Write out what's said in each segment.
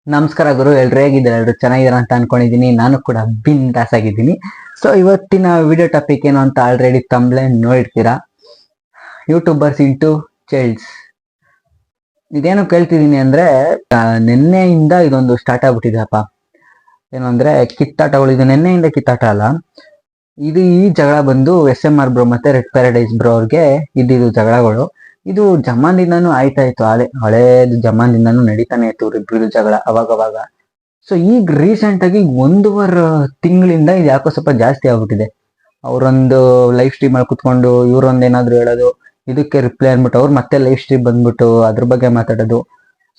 ನಮಸ್ಕಾರ ಗುರು, ಎಲ್ರು ಹೇಗಿದ್ದಾರೆ? ಎಲ್ರು ಚೆನ್ನಾಗಿದ್ದಾರೆ ಅಂತ ಅನ್ಕೊಂಡಿದೀನಿ. ನಾನು ಕೂಡ ಬಿಂದಾಸ್ ಆಗಿದ್ದೀನಿ. ಸೊ ಇವತ್ತಿನ ವಿಡಿಯೋ ಟಾಪಿಕ್ ಏನು ಅಂತ ಆಲ್ರೆಡಿ ತಮ್ಬ್ಲೈನ್ ನೋಡಿರ್ತೀರಾ. YouTubers into childs. ಇದೇನು ಕೇಳ್ತಿದೀನಿ ಅಂದ್ರೆ ನಿನ್ನೆಯಿಂದ ಇದೊಂದು ಸ್ಟಾರ್ಟ್ ಆಗ್ಬಿಟ್ಟಿದೆಪ್ಪ. ಏನು ಅಂದ್ರೆ ಕಿತ್ತಾಟಗಳು. ಇದು ನಿನ್ನೆಯಿಂದ ಕಿತ್ತಾಟ ಅಲ್ಲ, ಈ ಜಗಳ ಬಂದು SMR ಬ್ರೋ ಮತ್ತೆ ರೆಡ್ ಪ್ಯಾರಡೈಸ್ ಬ್ರೋ ಅವ್ರಿಗೆ ಇದ್ದಿದ್ದು ಜಗಳಗಳು. ಇದು ಜಮಾನ್ದಿಂದಾನು ಆಯ್ತಾ ಇತ್ತು, ಹಳೇದು ಜಮಾನ್ದಿಂದಾನು ನಡೀತಾನೆ ಇತ್ತು ಇಬ್ರಿದು ಜಗಳ ಅವಾಗವಾಗ. ಸೊ ಈಗ ರೀಸೆಂಟ್ ಆಗಿ 1.5 ತಿಂಗಳಿಂದ ಇದು ಯಾಕೋ ಸ್ವಲ್ಪ ಜಾಸ್ತಿ ಆಗ್ಬಿಟ್ಟಿದೆ. ಅವರೊಂದು ಲೈವ್ ಸ್ಟ್ರೀಮ್ ಅಲ್ಲಿ ಕುತ್ಕೊಂಡು ಇವ್ರೊಂದೇನಾದ್ರು ಹೇಳೋದು, ಇದಕ್ಕೆ ರಿಪ್ಲೈ ಅಂದ್ಬಿಟ್ಟು ಅವ್ರು ಮತ್ತೆ ಲೈವ್ ಸ್ಟ್ರೀಮ್ ಬಂದ್ಬಿಟ್ಟು ಅದ್ರ ಬಗ್ಗೆ ಮಾತಾಡೋದು.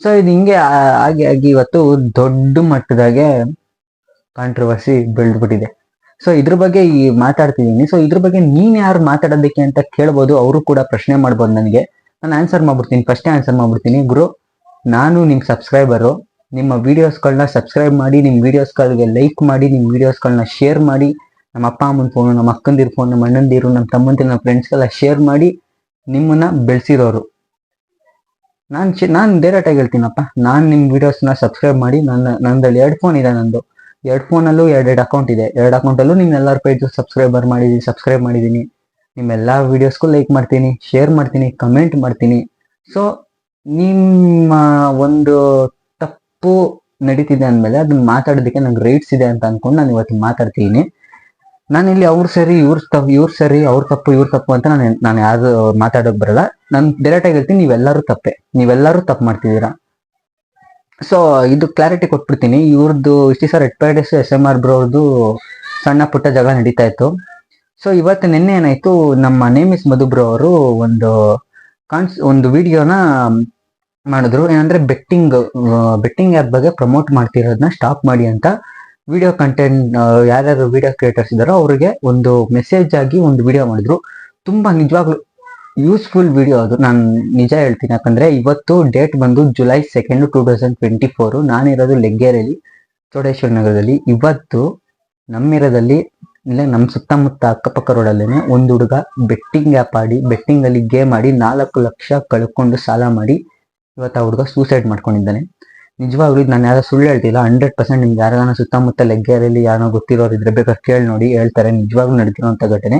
ಸೊ ಇದು ಹಿಂಗೆ ಆಗಿ ಇವತ್ತು ದೊಡ್ಡ ಮಟ್ಟದಾಗೆ ಕಾಂಟ್ರವರ್ಸಿ ಬೆಳೆದ್ಬಿಟ್ಟಿದೆ. ಸೊ ಇದ್ರ ಬಗ್ಗೆ ಮಾತಾಡ್ತಿದ್ದೀನಿ. ಸೊ ಇದ್ರ ಬಗ್ಗೆ ನೀನ್ ಯಾರು ಮಾತಾಡೋದಕ್ಕೆ ಅಂತ ಕೇಳ್ಬೋದು. ಅವರು ಕೂಡ ಪ್ರಶ್ನೆ ಮಾಡ್ಬೋದು ನನಗೆ. ನಾನು ಆನ್ಸರ್ ಮಾಡ್ಬಿಡ್ತೀನಿ, ಫಸ್ಟೇ ಆನ್ಸರ್ ಮಾಡ್ಬಿಡ್ತೀನಿ. ಗುರು, ನಾನು ನಿಮ್ಮ ಸಬ್ಸ್ಕ್ರೈಬರು. ನಿಮ್ಮ ವಿಡಿಯೋಸ್ಗಳನ್ನ ಸಬ್ಸ್ಕ್ರೈಬ್ ಮಾಡಿ, ನಿಮ್ಮ ವಿಡಿಯೋಸ್ಗಳಿಗೆ ಲೈಕ್ ಮಾಡಿ, ನಿಮ್ಮ ವಿಡಿಯೋಸ್ಗಳನ್ನ ಶೇರ್ ಮಾಡಿ. ನಮ್ಮ ಅಪ್ಪ ಅಮ್ಮನ ಫೋನು, ನಮ್ಮ ಅಕ್ಕಂದಿರ ಫೋನ್, ನಮ್ಮ ಅಣ್ಣಂದಿರು, ನಮ್ಮ ತಮ್ಮಂದಿರು, ನಮ್ಮ ಫ್ರೆಂಡ್ಸ್ಗೆಲ್ಲ ಶೇರ್ ಮಾಡಿ ನಿಮ್ಮನ್ನ ಬೆಳೆಸಿರೋರು. ನಾನು ಡೈರೆಕ್ಟಾಗಿ ಹೇಳ್ತೀನಪ್ಪ, ನಾನು ನಿಮ್ಮ ವಿಡಿಯೋಸ್ನ ಸಬ್ಸ್ಕ್ರೈಬ್ ಮಾಡಿ. ನಂದಲ್ಲಿ 2 ಫೋನ್ ಇದೆ. ನಂದು 2 ಫೋನಲ್ಲೂ 2 ಅಕೌಂಟ್ ಇದೆ. 2 ಅಕೌಂಟಲ್ಲೂ ನಿಮ್ಮೆಲ್ಲರ ಪೇಜ್ ಸಬ್ಸ್ಕ್ರೈಬ್ ಮಾಡಿದ್ದೀನಿ. ನಿಮ್ಮೆಲ್ಲ ವಿಡಿಯೋಸ್ಗೂ ಲೈಕ್ ಮಾಡ್ತೀನಿ, ಶೇರ್ ಮಾಡ್ತೀನಿ, ಕಮೆಂಟ್ ಮಾಡ್ತೀನಿ. ಸೊ ನಿಮ್ಮ ಒಂದು ತಪ್ಪು ನಡೀತಿದೆ ಅಂದಮೇಲೆ ಅದನ್ನ ಮಾತಾಡೋದಕ್ಕೆ ನಂಗೆ ರೈಟ್ಸ್ ಇದೆ ಅಂತ ಅನ್ಕೊಂಡು ನಾನು ಇವತ್ತು ಮಾತಾಡ್ತೀನಿ. ನಾನಿಲ್ಲಿ ಅವ್ರು ಸರಿ ಇವ್ರು ಸರಿ, ಅವ್ರ ತಪ್ಪು ಇವ್ರ ತಪ್ಪು ಅಂತ ನಾನು ಯಾರು ಮಾತಾಡೋಕೆ ಬರಲ್ಲ. ನಾನು ಡೈರೆಕ್ಟಾಗಿ ಹೇಳ್ತೀನಿ, ನೀವೆಲ್ಲರೂ ತಪ್ಪು ಮಾಡ್ತಿದ್ದೀರಾ. ಸೊ ಇದು ಕ್ಲಾರಿಟಿ ಕೊಟ್ಬಿಡ್ತೀನಿ. ಇವ್ರದ್ದು ಇಷ್ಟು ದಿವಸ ರೆಡ್ ಪ್ಯಾರಡೈಸ್ SMR ಬ್ರೋ ಅವ್ರದ್ದು ಸಣ್ಣ ಪುಟ್ಟ ಜಗಳ ನಡೀತಾ ಇತ್ತು. ಸೊ ಇವತ್ತು ನಿನ್ನೆ ಏನಾಯ್ತು, ನಮ್ಮ ನೇಮ್ ಇಸ್ ಮಧು ಬ್ರೋ ಅವರು ಒಂದು ವಿಡಿಯೋನ ಮಾಡಿದ್ರು. ಏನಂದ್ರೆ ಬೆಟ್ಟಿಂಗ್ ಆ್ಯಪ್ ಬಗ್ಗೆ ಪ್ರಮೋಟ್ ಮಾಡ್ತಿರೋದನ್ನ ಸ್ಟಾಪ್ ಮಾಡಿ ಅಂತ. ವಿಡಿಯೋ ಕಂಟೆಂಟ್ ಯಾರ್ಯಾರು ವಿಡಿಯೋ ಕ್ರಿಯೇಟರ್ಸ್ ಇದ್ದಾರೋ ಅವ್ರಿಗೆ ಒಂದು ಮೆಸೇಜ್ ಆಗಿ ಒಂದು ವಿಡಿಯೋ ಮಾಡಿದ್ರು. ತುಂಬಾ ನಿಜವಾಗ್ಲೂ ಯೂಸ್ಫುಲ್ ವಿಡಿಯೋ ಅದು. ನಾನು ನಿಜ ಹೇಳ್ತೀನಿ, ಯಾಕಂದ್ರೆ ಇವತ್ತು ಡೇಟ್ ಬಂದು July 2, 2024. ನಾನಿರೋದು ಲೆಗ್ಗೇರಿಯಲ್ಲಿ, ಚೌಡೇಶ್ವರ ನಗರದಲ್ಲಿ. ಇವತ್ತು ನಮ್ಮಿರದಲ್ಲಿ ಇಲ್ಲ, ನಮ್ಮ ಸುತ್ತಮುತ್ತ ಅಕ್ಕಪಕ್ಕ ರೋಡಲ್ಲೇನೆ ಒಂದು ಹುಡುಗ ಬೆಟ್ಟಿಂಗ್ ಆ್ಯಪ್ ಆಡಿ, ಬೆಟ್ಟಿಂಗ್ ಅಲ್ಲಿ ಗೇಮ್ ಆಡಿ 4 ಲಕ್ಷ ಕಳ್ಕೊಂಡು ಸಾಲ ಮಾಡಿ ಇವತ್ತು ಆ ಹುಡುಗ ಸೂಸೈಡ್ ಮಾಡ್ಕೊಂಡಿದ್ದಾನೆ. ನಿಜವಾಗ್ಲೂ ಇದು ನಾನು ಯಾರೋ ಸುಳ್ಳು ಹೇಳ್ತಿಲ್ಲ. 100% ನಿಮ್ಗೆ ಯಾರಾನ ಸುತ್ತಮುತ್ತ ಲೆಗ್ಗೇರಿಯಲ್ಲಿ ಯಾರೋ ಗೊತ್ತಿರೋರು ಇದ್ರೆ ಬೇಕಾದ್ರೆ ಕೇಳಿ ನೋಡಿ, ಹೇಳ್ತಾರೆ. ನಿಜವಾಗ್ಲೂ ನಡೆದಿರೋಂಥ ಘಟನೆ.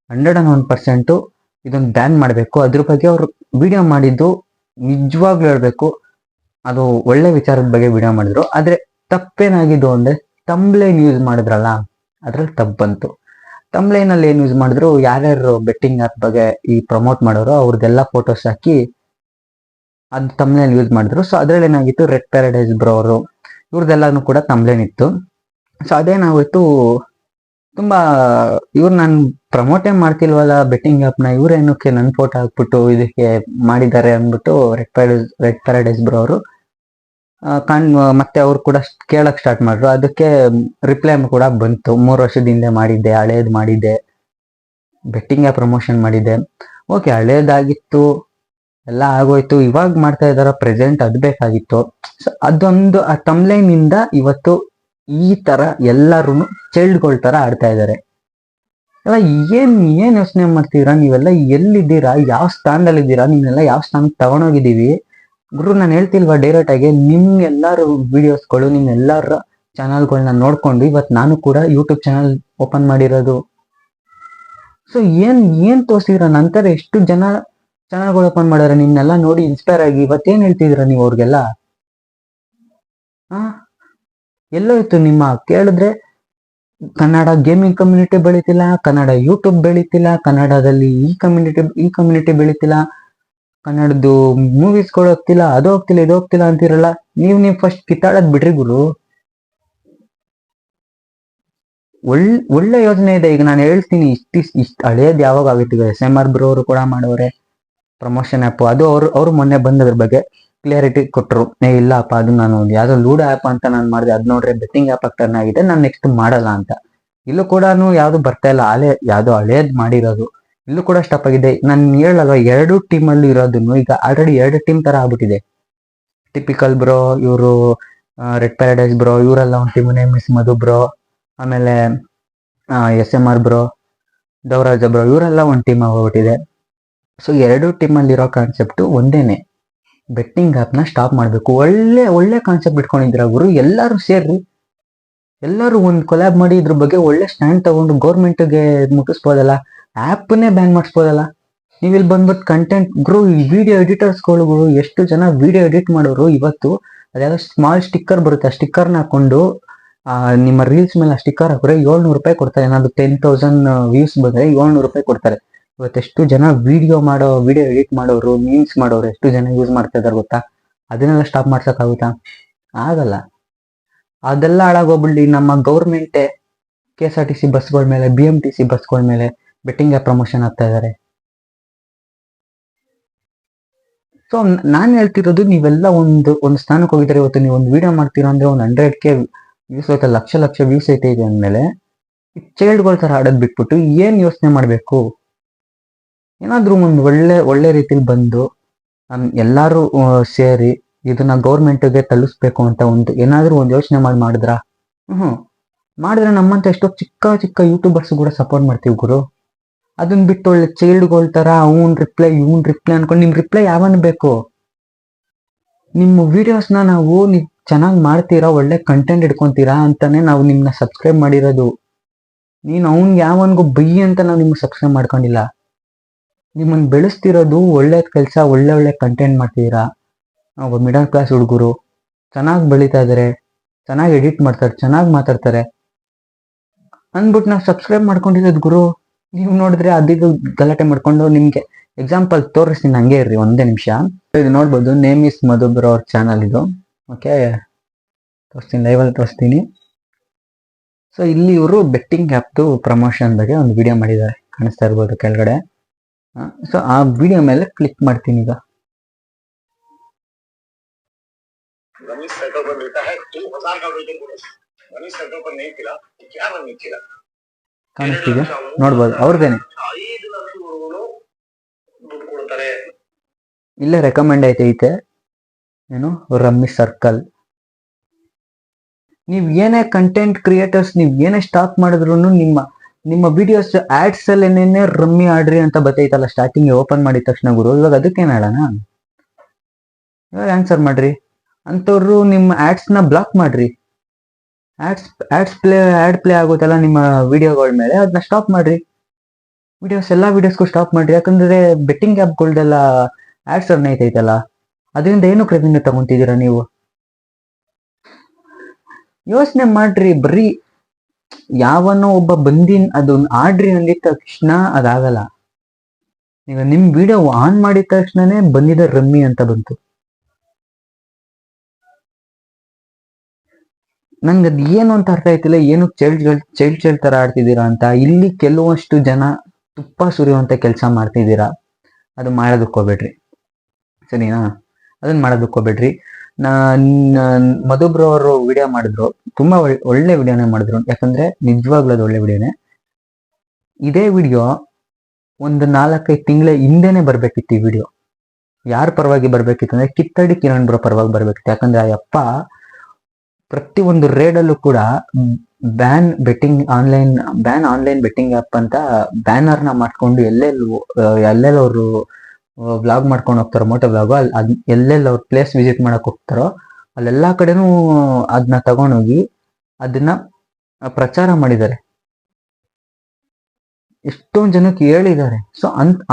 101% ಇದೊಂದು ಬ್ಯಾನ್ ಮಾಡಬೇಕು. ಅದ್ರ ಬಗ್ಗೆ ಅವ್ರು ವಿಡಿಯೋ ಮಾಡಿದ್ದು ನಿಜವಾಗ್ಲೂ ಹೇಳ್ಬೇಕು, ಅದು ಒಳ್ಳೆ ವಿಚಾರದ ಬಗ್ಗೆ ವಿಡಿಯೋ ಮಾಡಿದ್ರು. ಆದ್ರೆ ತಪ್ಪೇನಾಗಿದ್ದು ಅಂದ್ರೆ ತಮ್ಬ್ಲೈನ್ ಯೂಸ್ ಮಾಡಿದ್ರಲ್ಲ, ಅದ್ರಲ್ಲಿ ತಪ್ಪು ಬಂತು. ತಮ್ಬ್ಲೈನಲ್ಲಿ ಏನ್ ಯೂಸ್ ಮಾಡಿದ್ರು, ಯಾರ್ಯಾರು ಬೆಟ್ಟಿಂಗ್ ಆ್ಯಪ್ ಬಗ್ಗೆ ಪ್ರಮೋಟ್ ಮಾಡೋರು ಅವ್ರದ್ದೆಲ್ಲ ಫೋಟೋಸ್ ಹಾಕಿ ಅದು ತಮ್ಬ್ಲೈನ್ ಯೂಸ್ ಮಾಡಿದ್ರು. ಸೊ ಅದ್ರಲ್ಲಿ ಏನಾಗಿತ್ತು, ರೆಡ್ ಪ್ಯಾರಡೈಸ್ ಬ್ರೋ ಅವರು ಇವ್ರದ್ದೆಲ್ಲಾನು ಕೂಡ ತಮ್ಬ್ಲೈನ್ ಇತ್ತು. ಸೊ ಅದೇನಾಗೋಯ್ತು, ತುಂಬಾ ಇವ್ರು ನಾನು ಪ್ರಮೋಟೇ ಮಾಡ್ತಿಲ್ವಲ್ಲ ಬೆಟ್ಟಿಂಗ್ ಆ್ಯಪ್ನ, ಇವ್ರೇನಕ್ಕೆ ನನ್ನ ಫೋಟೋ ಹಾಕ್ಬಿಟ್ಟು ಇದಕ್ಕೆ ಮಾಡಿದ್ದಾರೆ ಅಂದ್ಬಿಟ್ಟು ರೆಡ್ ಪ್ಯಾರಡೈಸ್ ಬ್ರೋ ಅವರು ಮತ್ತೆ ಅವ್ರು ಕೂಡ ಕೇಳಕ್ ಸ್ಟಾರ್ಟ್ ಮಾಡಿದ್ರು. ಅದಕ್ಕೆ ರಿಪ್ಲೈ ಕೂಡ ಬಂತು, 3 ವರ್ಷದ ಹಿಂದೆ ಮಾಡಿದ್ದೆ, ಹಳೇದು ಮಾಡಿದ್ದೆ, ಬೆಟ್ಟಿಂಗ್ ಆ್ಯಪ್ ಪ್ರಮೋಷನ್ ಮಾಡಿದ್ದೆ. ಓಕೆ, ಹಳೇದಾಗಿತ್ತು, ಎಲ್ಲ ಆಗೋಯ್ತು. ಇವಾಗ ಮಾಡ್ತಾ ಇದಾರ ಪ್ರೆಸೆಂಟ್, ಅದು ಬೇಕಾಗಿತ್ತು. ಸೊ ಅದೊಂದು ಆ ತಮ್ಬ್ಲೈನ್ ಇಂದ ಇವತ್ತು ಈ ತರ ಎಲ್ಲರೂ ಚೈಲ್ಡ್ಗಳ ತರ ಆಡ್ತಾ ಇದ್ದಾರೆ. ಎಲ್ಲ ಏನ್ ಯೋಚನೆ ಮಾಡ್ತೀರಾ ನೀವೆಲ್ಲ? ಎಲ್ಲಿದ್ದೀರಾ? ಯಾವ ಸ್ಥಾನದಲ್ಲಿ ಇದ್ದೀರಾ? ನಿಮ್ನೆಲ್ಲ ಯಾವ ಸ್ಥಾನಕ್ಕೆ ತಗೊಂಡೋಗಿದ್ದೀವಿ? ಗುರು, ನಾನು ಹೇಳ್ತಿಲ್ವಾ ಡೈರೆಕ್ಟ್ ಆಗಿ, ನಿಮ್ ಎಲ್ಲಾರು ವಿಡಿಯೋಸ್ಗಳು, ನಿಮ್ ಎಲ್ಲಾರ ಚಾನಲ್ಗಳನ್ನ ನೋಡ್ಕೊಂಡು ಇವತ್ತು ನಾನು ಕೂಡ ಯೂಟ್ಯೂಬ್ ಚಾನಲ್ ಓಪನ್ ಮಾಡಿರೋದು. ಸೊ ಏನ್ ತೋರಿಸಿದ್ರ? ನಂತರ ಎಷ್ಟು ಜನ ಚಾನಲ್ಗಳು ಓಪನ್ ಮಾಡ್ಯಾರ, ನಿಮ್ನೆಲ್ಲ ನೋಡಿ ಇನ್ಸ್ಪೈರ್ ಆಗಿ ಇವತ್ತೇನ್ ಹೇಳ್ತಿದ್ರ ನೀವು ಅವ್ರಿಗೆಲ್ಲ? ಎಲ್ಲೋ ಇತ್ತು ನಿಮ್ಮ ಕೇಳಿದ್ರೆ, ಕನ್ನಡ ಗೇಮಿಂಗ್ ಕಮ್ಯುನಿಟಿ ಬೆಳೀತಿಲ್ಲ, ಕನ್ನಡ ಯೂಟ್ಯೂಬ್ ಬೆಳೀತಿಲ್ಲ, ಕನ್ನಡದಲ್ಲಿ ಈ ಕಮ್ಯುನಿಟಿ ಬೆಳೀತಿಲ್ಲ, ಕನ್ನಡದ್ದು ಮೂವೀಸ್ಗಳು ಹೋಗ್ತಿಲ್ಲ, ಅದು ಹೋಗ್ತಿಲ್ಲ, ಇದು ಹೋಗ್ತಿಲ್ಲ ಅಂತಿರಲ್ಲ. ನೀವು ಫಸ್ಟ್ ಕಿತ್ತಾಡೋದ್ ಬಿಡ್ರಿ ಗುರು. ಒಳ್ಳೆ ಯೋಜನೆ ಇದೆ. ಈಗ ನಾನು ಹೇಳ್ತೀನಿ, ಇಷ್ಟ ಹಳೇದ್ ಯಾವಾಗ ಆಗಿತ್ತು. ಈಗ SMR ಬ್ರೋ ಅವರು ಕೂಡ ಮಾಡೋರೆ ಪ್ರಮೋಷನ್ ಆ್ಯಪ್. ಅದು ಅವ್ರು ಮೊನ್ನೆ ಬಂದದ್ರ ಬಗ್ಗೆ ಕ್ಲಿಯರಿಟಿ ಕೊಟ್ಟರು. ಇಲ್ಲಪ್ಪ, ಅದು ನಾನು ಯಾವ್ದೋ ಲೂಡೋ ಆ್ಯಪ್ ಅಂತ ನಾನು ಮಾಡಿದೆ, ಅದ್ ನೋಡ್ರೆ ಬೆಟ್ಟಿಂಗ್ ಆ್ಯಪ್ ಟರ್ನ್ ಆಗಿದೆ, ನಾನು ನೆಕ್ಸ್ಟ್ ಮಾಡಲ್ಲ ಅಂತ. ಇಲ್ಲೂ ಕೂಡ ಯಾವ್ದು ಬರ್ತಾ ಇಲ್ಲ, ಯಾವ್ದೋ ಹಳೇದ್ ಮಾಡಿರೋದು ಇಲ್ಲೂ ಕೂಡ ಸ್ಟಾಪ್ ಆಗಿದೆ. ನಾನು ಹೇಳಲ್ವಾ, 2 ಟೀಮಲ್ಲಿ ಇರೋದನ್ನು ಈಗ ಆಲ್ರೆಡಿ 2 ಟೀಮ್ ತರ ಆಗ್ಬಿಟ್ಟಿದೆ. ಟಿಪಿಕಲ್ ಬ್ರೋ ಇವರು, ರೆಡ್ ಪ್ಯಾರಡೈಸ್ ಬ್ರೋ ಇವರೆಲ್ಲ ಒಂದು team, name is Madhu bro, ಆಮೇಲೆ SMR ಬ್ರೋ, ದೇವರಾಜ ಬ್ರೋ ಇವರೆಲ್ಲ ಒಂದು ಟೀಮ್ ಆಗೋಗ್ಬಿಟ್ಟಿದೆ. ಸೊ 2 ಟೀಮಲ್ಲಿರೋ ಕಾನ್ಸೆಪ್ಟು ಒಂದೇನೆ. ಬೆಟ್ಟಿಂಗ್ ಆ್ಯಪ್ನ ಸ್ಟಾಪ್ ಮಾಡಬೇಕು. ಒಳ್ಳೆ ಒಳ್ಳೆ ಕಾನ್ಸೆಪ್ಟ್ ಇಟ್ಕೊಂಡಿದ್ದೀರಾ ಗುರು. ಎಲ್ಲರೂ ಸೇರಿ ಎಲ್ಲರೂ ಒಂದು ಕೊಲ್ಯಾಬ್ ಮಾಡಿ ಇದ್ರ ಬಗ್ಗೆ ಒಳ್ಳೆ ಸ್ಟ್ಯಾಂಡ್ ತಗೊಂಡು ಗೌರ್ಮೆಂಟ್ಗೆ ಮುಟ್ಟಿಸ್ಬೋದಲ್ಲ. ಆ್ಯಪ್ನೇ ಬ್ಯಾನ್ ಮಾಡಿಸ್ಬೋದಲ್ಲ. ನೀವು ಇಲ್ಲಿ ಬಂದ್ಬಿಟ್ಟು ಕಂಟೆಂಟ್ ಗುರು, ಈ ವಿಡಿಯೋ ಎಡಿಟರ್ಸ್ಗಳು ಎಷ್ಟು ಜನ ವಿಡಿಯೋ ಎಡಿಟ್ ಮಾಡೋರು ಇವತ್ತು ಅದ್ಯಾವುದೋ ಸ್ಮಾಲ್ ಸ್ಟಿಕ್ಕರ್ ಬರುತ್ತೆ, ಆ ಸ್ಟಿಕ್ಕರ್ನ ಹಾಕೊಂಡು ನಿಮ್ಮ ರೀಲ್ಸ್ ಮೇಲೆ ಆ ಸ್ಟಿಕ್ಕರ್ ಹಾಕಿದ್ರೆ 700 ರೂಪಾಯಿ ಕೊಡ್ತಾರೆ. ಏನಾದ್ರು 10,000 ವ್ಯೂಸ್ ಬಂದರೆ 700 ರೂಪಾಯಿ ಕೊಡ್ತಾರೆ. ಇವತ್ತೆಷ್ಟು ಜನ ವಿಡಿಯೋ ಎಡಿಟ್ ಮಾಡೋರು, ಮೀಮ್ಸ್ ಮಾಡೋರು ಎಷ್ಟು ಜನ ಯೂಸ್ ಮಾಡ್ತಾ ಇದಾರೆ ಗೊತ್ತಾ? ಅದನ್ನೆಲ್ಲ ಸ್ಟಾಪ್ ಮಾಡ್ಸೋಕ್ಕಾಗುತ್ತಾ? ಆಗಲ್ಲ. ಅದೆಲ್ಲ ಹಾಳಾಗೋಗ್ಬಿಡ್ಲಿ. ನಮ್ಮ ಗೌರ್ಮೆಂಟೇ KSRTC ಬಸ್ಗಳ ಮೇಲೆ, BMTC ಬಸ್ಗಳ ಮೇಲೆ ಬೆಟ್ಟಿಂಗ್ ಆ್ಯಪ್ ಪ್ರಮೋಷನ್ ಆಗ್ತಾ ಇದ್ದಾರೆ. ಸೊ ನಾನು ಹೇಳ್ತಿರೋದು, ನೀವೆಲ್ಲ ಒಂದು ಸ್ಥಾನಕ್ಕೆ ಹೋಗಿದ್ದಾರೆ. ಇವತ್ತು ನೀವು ಒಂದು ವಿಡಿಯೋ ಮಾಡ್ತೀರಾ ಅಂದ್ರೆ ಒಂದು 100K ವ್ಯೂಸ್ ಐತೆ, ಲಕ್ಷ ಲಕ್ಷ ವ್ಯೂಸ್ ಐತೆ ಇದೆ ಅಂದಮೇಲೆ ಚೈಲ್ಡ್ಗಳ ಥರ ಆಡೋದು ಬಿಟ್ಬಿಟ್ಟು ಏನು ಯೋಚನೆ ಮಾಡಬೇಕು? ಏನಾದರೂ ಒಂದು ಒಳ್ಳೆ ರೀತಿಲಿ ಬಂದು ಎಲ್ಲರೂ ಸೇರಿ ಇದನ್ನ ಗೌರ್ಮೆಂಟ್ಗೆ ತಲುಪಿಸ್ಬೇಕು ಅಂತ ಏನಾದರೂ ಒಂದು ಯೋಚನೆ ಮಾಡಿದ್ರಾ? ಮಾಡಿದ್ರೆ ನಮ್ಮಂತ ಎಷ್ಟೋ ಚಿಕ್ಕ ಚಿಕ್ಕ ಯೂಟ್ಯೂಬರ್ಸ್ ಕೂಡ ಸಪೋರ್ಟ್ ಮಾಡ್ತೀವಿ ಗುರು. ಅದನ್ನ ಬಿಟ್ಟು ಒಳ್ಳೆ ಚೈಲ್ಡ್ಗಳ ಥರ ಇವನ್ ರಿಪ್ಲೈ ಅನ್ಕೊಂಡು, ನಿಮ್ ರಿಪ್ಲೈ ಯಾವನ್ ಬೇಕು? ನಿಮ್ಮ ವಿಡಿಯೋಸ್ನ ನೀವು ಚೆನ್ನಾಗಿ ಮಾಡ್ತೀರಾ, ಒಳ್ಳೆ ಕಂಟೆಂಟ್ ಇಟ್ಕೊಂತೀರಾ ಅಂತಾನೆ ನಾವು ನಿಮ್ಮನ್ನ ಸಬ್ಸ್ಕ್ರೈಬ್ ಮಾಡಿರೋದು. ನೀನು ಯಾವನ್ಗೂ ಬೈ ಅಂತ ನಾವು ನಿಮ್ಗೆ ಸಬ್ಸ್ಕ್ರೈಬ್ ಮಾಡ್ಕೊಂಡಿಲ್ಲ. ನಿಮ್ಮನ್ನು ಬೆಳೆಸ್ತಿರೋದು ಒಳ್ಳೆ ಕೆಲಸ, ಒಳ್ಳೆ ಕಂಟೆಂಟ್ ಮಾಡ್ತಿದ್ದೀರಾ. ಒಬ್ಬ ಮಿಡಲ್ ಕ್ಲಾಸ್ ಹುಡುಗರು ಚೆನ್ನಾಗಿ ಬೆಳೀತಾ ಇದಾರೆ, ಚೆನ್ನಾಗಿ ಎಡಿಟ್ ಮಾಡ್ತಾರೆ, ಚೆನ್ನಾಗಿ ಮಾತಾಡ್ತಾರೆ ಅಂದ್ಬಿಟ್ಟು ನಾವು ಸಬ್ಸ್ಕ್ರೈಬ್ ಮಾಡ್ಕೊಂಡಿರೋದು ಗುರು. ನೀವು ನೋಡಿದ್ರೆ ಅದಿದು ಗಲಾಟೆ ಮಾಡ್ಕೊಂಡು, ನಿಮ್ಗೆ ಎಕ್ಸಾಂಪಲ್ ತೋರಿಸ್ತೀನಿ, ಹಂಗೆ ಇರ್ರಿ ಒಂದೇ ನಿಮಿಷ. ಇದು ನೋಡ್ಬೋದು, ನೇಮ್ ಇಸ್ ಮಧು ಬ್ರೋ ಅವ್ರ ಚಾನಲ್ ಇದು. ಓಕೆ, ತೋರಿಸ್ತೀನಿ, ಲೈವಲ್ಲಿ ತೋರಿಸ್ತೀನಿ. ಸೊ ಇಲ್ಲಿ ಇವರು ಬೆಟ್ಟಿಂಗ್ ಆ್ಯಪ್ದು ಪ್ರಮೋಷನ್ ಬಗ್ಗೆ ಒಂದು ವಿಡಿಯೋ ಮಾಡಿದ್ದಾರೆ, ಕಾಣಿಸ್ತಾ ಇರ್ಬೋದು ಕೆಳಗಡೆ. ಸೊ ಆ ವಿಡಿಯೋ ಮೇಲೆ ಕ್ಲಿಕ್ ಮಾಡ್ತೀನಿ ಈಗ. ಕಾಣಿಸ್ತಿದೆ ನೋಡ್ಬೋದು, ಅವ್ರದ್ದೇನೆ. ಇಲ್ಲೇ ರೆಕಮೆಂಡ್ ಐತೆ ಏನು, ರಮ್ಮಿ ಸರ್ಕಲ್. ನೀವ್ ಏನೇ ಕಂಟೆಂಟ್ ಕ್ರಿಯೇಟರ್ಸ್ ನೀವ್ ಏನೇ ಸ್ಟಾಪ್ ಮಾಡಿದ್ರು ನಿಮ್ಮ ವಿಡಿಯೋಸ್ ಆಡ್ಸ್ ಅಲ್ಲಿ ಏನೇನೆ ರಮ್ಮಿ ಆಡ್ರಿ ಅಂತ ಬತ್ತೈತಲ್ಲ ಸ್ಟಾರ್ಟಿಂಗ್ ಓಪನ್ ಮಾಡಿದ ತಕ್ಷಣ ಗುರು. ಇವಾಗ ಅದಕ್ಕೇನು ಆಡೋಣ? ಇವಾಗ ಆನ್ಸರ್ ಮಾಡ್ರಿ ಅಂತವ್ರು, ನಿಮ್ಮ ಆಡ್ಸ್ ನ ಬ್ಲಾಕ್ ಮಾಡ್ರಿ. ಆಡ್ ಪ್ಲೇ ಆಗುತ್ತಲ್ಲ ನಿಮ್ಮ ವಿಡಿಯೋಗಳ ಮೇಲೆ, ಅದನ್ನ ಸ್ಟಾಪ್ ಮಾಡ್ರಿ. ಎಲ್ಲಾ ವಿಡಿಯೋಸ್ಗೂ ಸ್ಟಾಪ್ ಮಾಡ್ರಿ. ಯಾಕಂದ್ರೆ ಬೆಟ್ಟಿಂಗ್ ಆ್ಯಪ್ಗಳ್ದೆಲ್ಲ ಆಡ್ಸ್ ರನ್ ಐತೈತಲ್ಲ, ಅದರಿಂದ ಏನು ರೆವಿನ್ಯೂ ತಗೊಂತಿದ್ದೀರಾ ನೀವು? ಯೋಚನೆ ಮಾಡ್ರಿ. ಬರೀ ಯಾವನೋ ಒಬ್ಬ ಅದು ಆಡ್ರಿ ಅಂದಿದ ತಕ್ಷಣ ಅದಾಗಲ್ಲ. ಈಗ ನಿಮ್ ವಿಡಿಯೋ ಆನ್ ಮಾಡಿದ ತಕ್ಷಣನೇ ಬಂದಿದೆ ರಮ್ಮಿ ಅಂತ ಬಂತು. ನನ್ಗೆ ಅದು ಏನು ಅಂತ ಅರ್ಥ ಆಯ್ತಿಲ್ಲ. ಏನು ಚೈಲ್ಡ್ ತರ ಆಡ್ತಿದ್ದೀರಾ ಅಂತ. ಇಲ್ಲಿ ಕೆಲವಷ್ಟು ಜನ ತುಪ್ಪ ಸುರಿಯುವಂತ ಕೆಲಸ ಮಾಡ್ತಿದ್ದೀರಾ. ಅದು ಮಾಡೋದಕ್ಕೆ ಹೋಗ್ಬೇಡ್ರಿ, ಸರಿನಾ? ಅದನ್ನ ಮಾಡೋದಕ್ಕೆ ಹೋಗ್ಬೇಡ್ರಿ. ಮಧುಬ್ರೋ ಅವರು ವಿಡಿಯೋ ಮಾಡಿದ್ರು, ತುಂಬಾ ಒಳ್ಳೆ ವಿಡಿಯೋನೇ ಮಾಡಿದ್ರು. ಯಾಕಂದ್ರೆ ನಿಜವಾಗ್ಲೂ ಅದು ಒಳ್ಳೆ ವಿಡಿಯೋನೇ. ಇದೇ ವಿಡಿಯೋ ಒಂದು 4-5 ತಿಂಗಳ ಹಿಂದೆನೆ ಬರ್ಬೇಕಿತ್ತು. ಈ ವಿಡಿಯೋ ಯಾರ ಪರವಾಗಿ ಬರ್ಬೇಕಿತ್ತು ಅಂದ್ರೆ ಕಿತ್ತಡಿ ಕಿರಣ್ ಬ್ರೋ ಪರವಾಗಿ ಬರ್ಬೇಕಿತ್ತು. ಯಾಕಂದ್ರೆ ಆ ಯಪ್ಪ ಪ್ರತಿಯೊಂದು ರೇಡಲ್ಲೂ ಕೂಡ ಆನ್ಲೈನ್ ಬೆಟ್ಟಿಂಗ್ ಆ್ಯಪ್ ಅಂತ ಬ್ಯಾನರ್ನ ಮಾಡ್ಕೊಂಡು ಎಲ್ಲೆಲ್ಲ ಅವರು ವ್ಲಾಗ್ ಮಾಡ್ಕೊಂಡು ಹೋಗ್ತಾರೋ, ಮೋಟೋ ವ್ಲಾಗು, ಎಲ್ಲೆಲ್ಲ ಅವ್ರು ಪ್ಲೇಸ್ ವಿಸಿಟ್ ಮಾಡಕ್ ಹೋಗ್ತಾರೋ ಅಲ್ಲೆಲ್ಲಾ ಕಡೆನೂ ಅದನ್ನ ತಗೊಂಡೋಗಿ ಅದನ್ನ ಪ್ರಚಾರ ಮಾಡಿದ್ದಾರೆ. ಎಷ್ಟೊಂದು ಜನಕ್ಕೆ ಹೇಳಿದ್ದಾರೆ. ಸೊ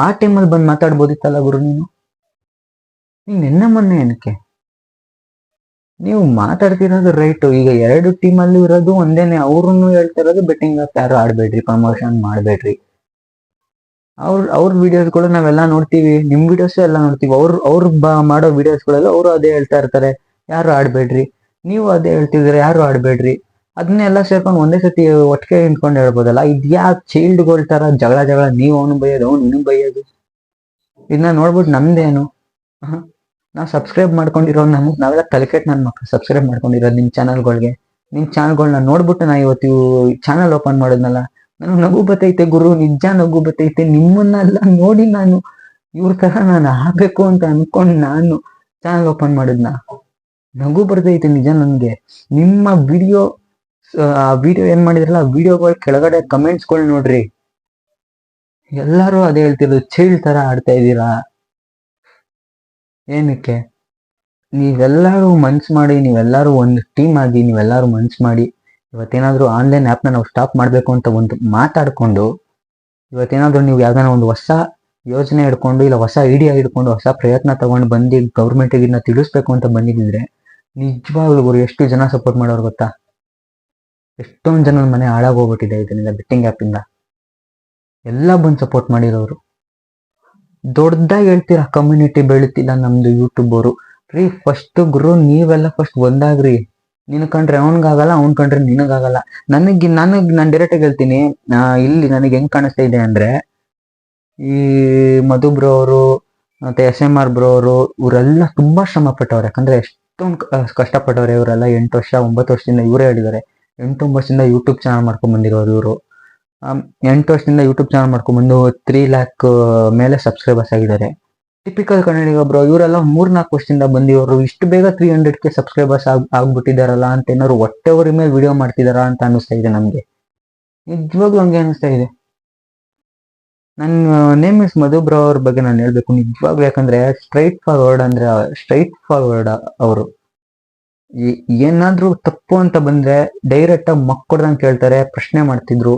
ಆ ಟೈಮಲ್ಲಿ ಬಂದು ಮಾತಾಡ್ಬೋದಿತ್ತಲ್ಲ ಗುರು. ನೀನು ನಿನ್ನೆ ಮೊನ್ನೆ ಏನಕ್ಕೆ ನೀವು ಮಾತಾಡ್ತಿರೋದು ರೈಟು? ಈಗ 2 ಟೀಮಲ್ಲಿ ಇರೋದು ಒಂದೇನೆ. ಅವ್ರನ್ನು ಹೇಳ್ತಾ ಇರೋದು ಬೆಟ್ಟಿಂಗ್ ಆ್ಯಪ್ ಯಾರು ಆಡ್ಬೇಡ್ರಿ, ಪ್ರಮೋಷನ್ ಮಾಡಬೇಡ್ರಿ. ಅವ್ರ ವಿಡಿಯೋಸ್ಗಳು ನಾವೆಲ್ಲ ನೋಡ್ತೀವಿ, ನಿಮ್ ವಿಡಿಯೋಸ್ ಎಲ್ಲ ನೋಡ್ತೀವಿ. ಅವ್ರು ಮಾಡೋ ವಿಡಿಯೋಸ್ಗಳೆಲ್ಲ ಅವರು ಅದೇ ಹೇಳ್ತಾ ಇರ್ತಾರೆ, ಯಾರು ಆಡ್ಬೇಡ್ರಿ. ನೀವು ಅದೇ ಹೇಳ್ತಿದ್ರೆ ಯಾರು ಆಡ್ಬೇಡ್ರಿ. ಅದನ್ನೆಲ್ಲ ಸೇರ್ಕೊಂಡು ಒಂದೇ ಸತಿ ಒಟ್ಟಿಗೆ ನಿಂತ್ಕೊಂಡು ಹೇಳ್ಬೋದಲ್ಲ. ಇದ್ಯಾ ಚೈಲ್ಡ್ಗಳ ತರ ಜಗಳ ನೀವು ಅವನು ಬೈಯೋದು, ಅವ್ನು ಇನ್ನೂ ಬೈಯೋದು. ಇದನ್ನ ನೋಡ್ಬಿಟ್ಟು ನಮ್ದೇನು? ನಾವು ಸಬ್ಸ್ಕ್ರೈಬ್ ಮಾಡ್ಕೊಂಡಿರೋ ನಾವೆಲ್ಲ ತಲೆಕೆಟ್ ನನ್ನ ಮಕ್ಕಳು ಸಬ್ಸ್ಕ್ರೈಬ್ ಮಾಡ್ಕೊಂಡಿರೋದು ನಿಮ್ಮ ಚಾನಲ್ಗಳನ್ನ ನೋಡ್ಬಿಟ್ಟು ನಾ ಇವತ್ತು ಚಾನಲ್ ಓಪನ್ ಮಾಡೋದ್ನಲ್ಲ. ನನಗೆ ನಗು ಬತ್ತೈತೆ ಗುರು, ನಿಜ ನಗು ಬತ್ತೈತೆ. ನಿಮ್ಮನ್ನೆಲ್ಲ ನೋಡಿ ನಾನು ಇವ್ರ ತರ ನಾನು ಆಗ್ಬೇಕು ಅಂತ ಅನ್ಕೊಂಡು ನಾನು ಚಾನಲ್ ಓಪನ್ ಮಾಡಿದ್ನ. ನಗು ಬರ್ತೈತೆ ನಿಜ ನನ್ಗೆ. ನಿಮ್ಮ ವಿಡಿಯೋ ಏನ್ ಮಾಡಿದ್ರಲ್ಲ, ಆ ವಿಡಿಯೋಗಳ ಕೆಳಗಡೆ ಕಮೆಂಟ್ಸ್ಗಳು ನೋಡ್ರಿ, ಎಲ್ಲರೂ ಅದೇ ಹೇಳ್ತಿರೋದು, ಚೈಲ್ಡ್ ತರ ಆಡ್ತಾ ಇದ್ದೀರಾ. ಏನಕ್ಕೆ? ನೀವೆಲ್ಲರೂ ಮನ್ಸು ಮಾಡಿ, ನೀವೆಲ್ಲರೂ ಒಂದು ಟೀಮ್ ಆಗಿ, ನೀವೆಲ್ಲರೂ ಮನ್ಸು ಮಾಡಿ ಇವತ್ತೇನಾದರೂ ಆನ್ಲೈನ್ ಆ್ಯಪ್ನ ನಾವು ಸ್ಟಾಪ್ ಮಾಡಬೇಕು ಅಂತ ಒಂದು ಮಾತಾಡಿಕೊಂಡು, ಇವತ್ತೇನಾದರೂ ನೀವು ಯಾವ್ದಾನ ಒಂದು ಹೊಸ ಯೋಜನೆ ಹಿಡ್ಕೊಂಡು, ಇಲ್ಲ ಹೊಸ ಐಡಿಯಾ ಹಿಡ್ಕೊಂಡು, ಹೊಸ ಪ್ರಯತ್ನ ತಗೊಂಡು ಬಂದು ಗೌರ್ಮೆಂಟಿಗೆ ಇದನ್ನ ತಿಳಿಸ್ಬೇಕು ಅಂತ ಬಂದಿದ್ದಿದ್ರೆ ನಿಜವಾಗ್ಲೂ ಗುರು ಎಷ್ಟು ಜನ ಸಪೋರ್ಟ್ ಮಾಡೋರು ಗೊತ್ತಾ? ಎಷ್ಟೊಂದು ಜನ ಮನೆ ಹಾಳಾಗೋಗ್ಬಿಟ್ಟಿದೆ ಇದರಿಂದ, ಬೆಟ್ಟಿಂಗ್ ಆ್ಯಪಿಂದ. ಎಲ್ಲ ಬಂದು ಸಪೋರ್ಟ್ ಮಾಡಿರೋರು. ದೊಡ್ಡದಾಗಿ ಹೇಳ್ತೀರಾ ಕಮ್ಯುನಿಟಿ ಬೆಳೀತಿಲ್ಲ ನಮ್ದು ಯೂಟ್ಯೂಬ್ ಅವರು. ರೀ ಫಸ್ಟ್ ಗುರು ನೀವೆಲ್ಲ ಫಸ್ಟ್ ಒಂದಾಗ್ರಿ. ನಿನ್ ಕಂಡ್ರೆ ಅವನ್ಗಾಗಲ್ಲ, ಅವ್ನ್ ಕಂಡ್ರೆ ನಿನಗಾಗಲ್ಲ. ನಾನು ಡೈರೆಕ್ಟಾಗಿ ಹೇಳ್ತೀನಿ, ಇಲ್ಲಿ ನನಗೆ ಹೆಂಗ್ ಕಾಣಿಸ್ತಾ ಇದೆ ಅಂದ್ರೆ, ಈ ಮಧು ಬ್ರೋ ಅವರು ಮತ್ತೆ SMR ಬ್ರೋ ಅವರು ಇವರೆಲ್ಲ ತುಂಬಾ ಶ್ರಮ ಪಟ್ಟವ್ರೆ. ಯಾಕಂದ್ರೆ ಎಷ್ಟೊಂದು ಕಷ್ಟಪಟ್ಟವ್ರೆ ಇವರೆಲ್ಲ. 8 ವರ್ಷ 9 ವರ್ಷದಿಂದ ಇವರೇ ಹೇಳಿದ್ದಾರೆ, 8-9 ವರ್ಷದಿಂದ ಯೂಟ್ಯೂಬ್ ಚಾನಲ್ ಮಾಡ್ಕೊಂಡ್ ಬಂದಿರೋರು ಇವರು. 8 ವರ್ಷದಿಂದ ಯೂಟ್ಯೂಬ್ ಚಾನಲ್ ಮಾಡ್ಕೊಂಡ್ಬಂದು 3 ಲ್ಯಾಕ್ ಮೇಲೆ ಸಬ್ಸ್ಕ್ರೈಬರ್ಸ್ ಆಗಿದ್ದಾರೆ. ಟಿಪಿಕಲ್ ಕನ್ನಡಿಗ ಬ್ರೋ. ಇವರೆಲ್ಲ 3-4 ವರ್ಷದಿಂದ ಬಂದಿರೋರು. ಇಷ್ಟು ಬೇಗ 300K ಸಬ್ಸ್ಕ್ರೈಬರ್ಸ್ ಆಗ್ಬಿಟ್ಟಿದಾರಲ್ಲ ಅಂತ ಏನಾದ್ರು ಹೊಟ್ಟೆ ಊರಿ ಮೇಲೆ ವಿಡಿಯೋ ಮಾಡ್ತಿದಾರ ಅಂತ ಅನಿಸ್ತಾ ಇದೆ ನಮ್ಗೆ. ನಿಜವಾಗ್ಲೂ ಹಂಗೆ ಅನಿಸ್ತಾ ಇದೆ. ನನ್ನ ನೇಮ್ ಇಸ್ ಮಧು ಬ್ರೋ ಅವ್ರ ಬಗ್ಗೆ ನಾನು ಹೇಳ್ಬೇಕು ನಿಜವಾಗ್ಲೂ. ಯಾಕಂದ್ರೆ ಸ್ಟ್ರೈಟ್ ಫಾರ್ವರ್ಡ್ ಅವರು. ಏನಾದ್ರೂ ತಪ್ಪು ಅಂತ ಬಂದ್ರೆ ಡೈರೆಕ್ಟ್ ಆಗಿ ಮಕ್ಕೊಡ್ದಂಗೆ ಕೇಳ್ತಾರೆ, ಪ್ರಶ್ನೆ ಮಾಡ್ತಿದ್ರು.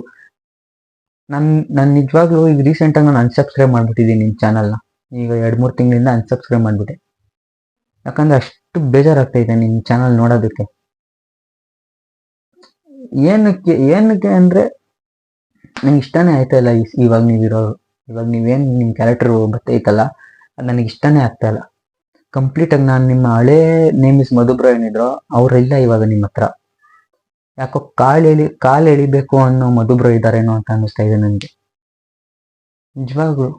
ನಾನು ನಿಜವಾಗ್ಲೂ ಈಗ ರೀಸೆಂಟ್ ಆಗಿ ನಾನು ಅನ್ಸಬ್ಸ್ಕ್ರೈಬ್ ಮಾಡ್ಬಿಟ್ಟಿದ್ದೀನಿ ನಿಮ್ ಚಾನಲ್ನ. ಈಗ 2-3 ತಿಂಗಳಿಂದ ಅನ್ಸಬ್ಸ್ಕ್ರೈಬ್ ಮಾಡ್ಬಿಟ್ಟೆ. ಯಾಕಂದ್ರೆ ಅಷ್ಟು ಬೇಜಾರಾಗ್ತಾ ಇದೆ ನಿಮ್ ಚಾನಲ್ ನೋಡೋದಕ್ಕೆ. ಏನಕ್ಕೆ ಅಂದ್ರೆ ನಂಗೆ ಇಷ್ಟನೇ ಆಯ್ತಾ ಇಲ್ಲ. ಇವಾಗ ನೀವಿರೋರು, ಇವಾಗ ನೀವೇನ್ ನಿಮ್ ಕ್ಯಾರೆಕ್ಟರ್ ಬರ್ತೈತಲ್ಲ, ಅದು ನನಗೆ ಇಷ್ಟನೇ ಆಗ್ತಾ ಇಲ್ಲ ಕಂಪ್ಲೀಟ್ ಆಗಿ. ನಾನು ನಿಮ್ಮ ಹಳೇ ನೇಮ್ ಇಸ್ ಮಧುಬ್ರೋ ಏನಿದ್ರು ಅವ್ರೆಲ್ಲ ಇವಾಗ ನಿಮ್ಮ ಹತ್ರ. ಯಾಕೋ ಕಾಲ್ ಎಳಿಬೇಕು ಅನ್ನೋ ಮಧುಬ್ರೋ ಇದ್ದಾರೇನೋ ಅಂತ ಅನ್ನಿಸ್ತಾ ಇದೆ ನನಗೆ ನಿಜವಾಗ್ಲು.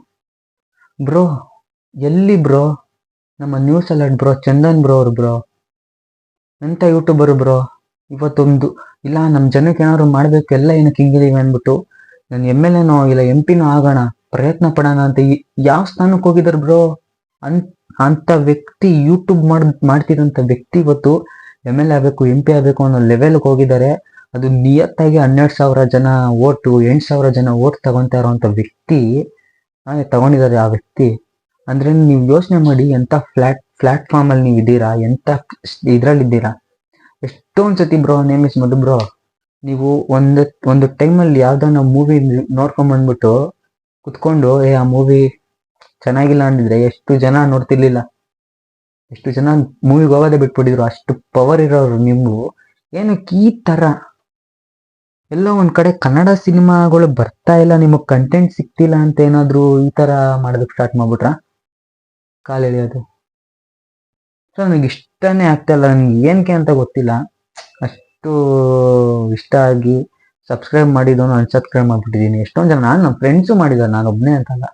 ಬ್ರೋ ಎಲ್ಲಿ ಬ್ರೋ ನಮ್ಮ news alert bro, Chandan bro ಅವ್ರು ಬ್ರೋ, ಎಂತ ಯೂಟ್ಯೂಬರ್ ಬ್ರೋ. ಇವತ್ತೊಂದು ಇಲ್ಲ ನಮ್ಮ ಜನಕ್ಕೆ ಏನಾದ್ರು ಮಾಡ್ಬೇಕು, ಎಲ್ಲ ಏನಕ್ಕೆ ಹಿಂಗಿದೀವಿ ಅಂದ್ಬಿಟ್ಟು ನಾನು MLA ನೋ ಇಲ್ಲ MP ನೋ ಆಗೋಣ, ಪ್ರಯತ್ನ ಪಡೋಣ ಅಂತ ಯಾವ ಸ್ಥಾನಕ್ಕೆ ಹೋಗಿದಾರೆ ಬ್ರೋ? ಅಂತ ವ್ಯಕ್ತಿ, ಯೂಟ್ಯೂಬ್ ಮಾಡ್ತಿರೋಂಥ ವ್ಯಕ್ತಿ ಇವತ್ತು MLA ಆಗಬೇಕು, MP ಆಗಬೇಕು ಅನ್ನೋ ಲೆವೆಲ್ಗೆ ಹೋಗಿದ್ದಾರೆ. ಅದು ನಿಯತ್ತಾಗಿ 12,000 ಜನ ಓಟು, 8,000 ಜನ ಓಟ್ ತಗೊಂತಾ ಇರೋಂಥ ವ್ಯಕ್ತಿ ತಗೊಂಡಿದ್ದಾರೆ ಆ ವ್ಯಕ್ತಿ. ಅಂದ್ರೆ ನೀವು ಯೋಚನೆ ಮಾಡಿ, ಎಂತ ಪ್ಲಾಟ್ಫಾರ್ಮ್ ಅಲ್ಲಿ ನೀವು ಇದ್ದೀರಾ, ಎಂತ ಇದ್ರಲ್ಲಿದ್ದೀರಾ. ಎಷ್ಟೊಂದ್ ಸತಿ bro name is Madhu bro, ನೀವು ಒಂದು ಟೈಮಲ್ಲಿ ಯಾವ್ದಾನ ಮೂವಿ ನೋಡ್ಕೊಂಡ್ ಬಂದ್ಬಿಟ್ಟು ಕುತ್ಕೊಂಡು ಆ ಮೂವಿ ಚೆನ್ನಾಗಿಲ್ಲ ಅಂದಿದ್ರೆ ಎಷ್ಟು ಜನ ನೋಡ್ತಿರ್ಲಿಲ್ಲ, ಎಷ್ಟು ಜನ ಮೂವಿಗೆ ಹೋಗೋದೇ ಬಿಟ್ಬಿಟ್ಟಿದ್ರು. ಅಷ್ಟು ಪವರ್ ಇರೋರು ನೀವು. ಏನಕ್ಕೆ ಈ ತರ ಎಲ್ಲೋ ಒಂದ್ ಕಡೆ ಕನ್ನಡ ಸಿನಿಮಾಗಳು ಬರ್ತಾ ಇಲ್ಲ, ನಿಮಗ್ ಕಂಟೆಂಟ್ ಸಿಕ್ತಿಲ್ಲ ಅಂತ ಏನಾದ್ರು ಈ ತರ ಮಾಡೋದಕ್ಕೆ ಸ್ಟಾರ್ಟ್ ಮಾಡ್ಬಿಟ್ರ ಕಾಲ್ ಎಳಿಯೋದು? ಸೊ ನನಗೆ ಇಷ್ಟನೇ ಆಗ್ತಾ ಇಲ್ಲ. ನನ್ಗೆ ಏನಕ್ಕೆ ಅಂತ ಗೊತ್ತಿಲ್ಲ. ಅಷ್ಟು ಇಷ್ಟ ಆಗಿ ಸಬ್ಸ್ಕ್ರೈಬ್ ಮಾಡಿದವನು ಅನ್ಸಬ್ಸ್ಕ್ರೈಬ್ ಮಾಡ್ಬಿಟ್ಟಿದ್ದೀನಿ. ಎಷ್ಟೊಂದ್ ಜನ, ನಮ್ಮ ಫ್ರೆಂಡ್ಸು ಮಾಡಿದ್ದಾರೆ, ನಾನು ಒಬ್ನೇ ಅಂತಲ್ಲ.